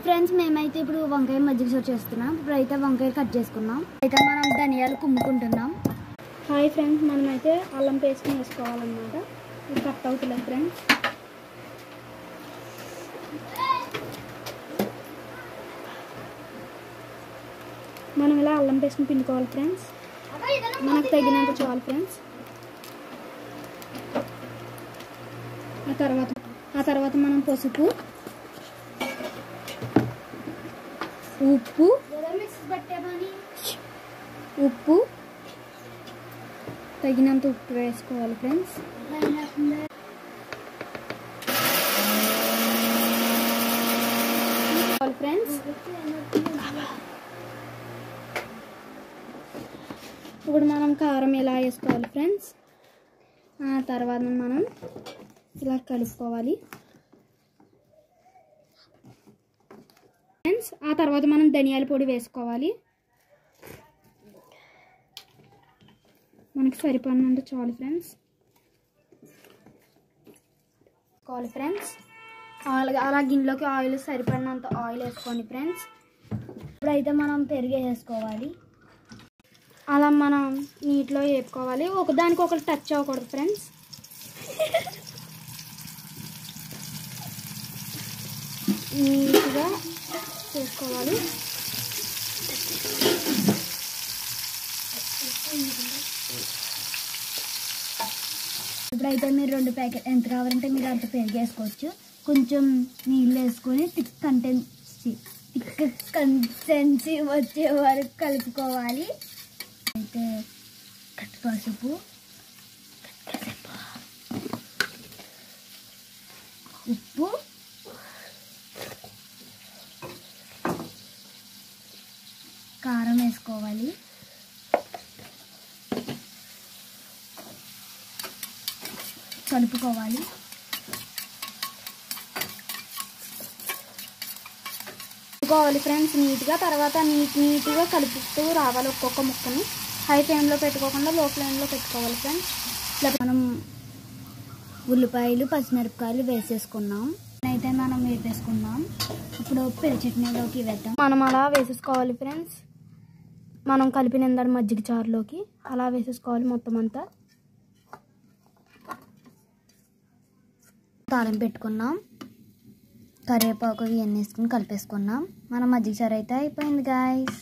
Friends మేమైతే ఇప్పుడు వంకాయ మజ్జిగ చారు చేస్తున్నాం. ఇప్పుడైతే వంకాయ కట్ చేసుకున్నాం. అయితే మనం ధనియాలు కుమ్ముకుంటున్నాం. హాయ్ ఫ్రెండ్స్, మనమైతే అల్లం పేస్ట్ వేసుకోవాలన్నమాట. ఇది కట్ అవుతుంది ఫ్రెండ్స్. మనం ఇలా అల్లం పేస్ట్ని పిండుకోవాలి ఫ్రెండ్స్. మనకు తగినంత చాలు ఫ్రెండ్స్. ఆ తర్వాత మనం పసుపు, ఉప్పు తగినంత ఉప్పు వేసుకోవాలి ఫ్రెండ్స్. ఇప్పుడు మనం కారం ఇలా వేసుకోవాలి ఫ్రెండ్స్. ఆ తర్వాత మనం ఇలా కలుపుకోవాలి ఫ్రెండ్స్. ఆ తర్వాత మనం ధనియాల పొడి వేసుకోవాలి. మనకి సరిపడినంత చాలు ఫ్రెండ్స్. అలా గిన్నెలోకి ఆయిల్ సరిపడినంత ఆయిల్ వేసుకోండి ఫ్రెండ్స్. ఇప్పుడైతే మనం పెరుగు వేసుకోవాలి. అలా మనం నీటిలో వేపుకోవాలి. ఒకదానికి ఒకటి టచ్ అవ్వకూడదు ఫ్రెండ్స్. నీట్గా చేసుకోవాలి. ఇప్పుడైతే మీరు 2 ప్యాకెట్ ఎంత కావాలంటే మీరు అంత పెరుగు వేసుకోవచ్చు. కొంచెం నీళ్ళు వేసుకొని థిక్ కన్సిస్టెన్సీ వచ్చే వరకు కలుపుకోవాలి. అయితే పసుపు, ఉప్పు, కారం వేసుకోవాలి. కలుపుకోవాలి. ఫ్రెండ్స్ నీట్గా. తర్వాత నీట్గా కలుపుతూ రావాలి ఒక్కొక్క ముక్కని. హై ఫ్లేమ్లో పెట్టుకోకుండా లో ఫ్లేమ్లో పెట్టుకోవాలి ఫ్రెండ్స్. మనం ఉల్లిపాయలు, పచ్చిమిరపకాయలు వేసేసుకున్నాం. అయితే మనం వేపేసుకున్నాం. ఇప్పుడు పెరుగు చట్నీలోకి వేద్దాం. మనం అలా వేసేసుకోవాలి ఫ్రెండ్స్. మనం కలిపిన మజ్జిగ చారులోకి అలా వేసేసుకోవాలి మొత్తం అంతా. తాళం పెట్టుకున్నాం. కరివేపాకు ఇవన్నీ వేసుకుని కలిపేసుకున్నాం. మన మజ్జిగ చారు అయితే అయిపోయింది గాయస్.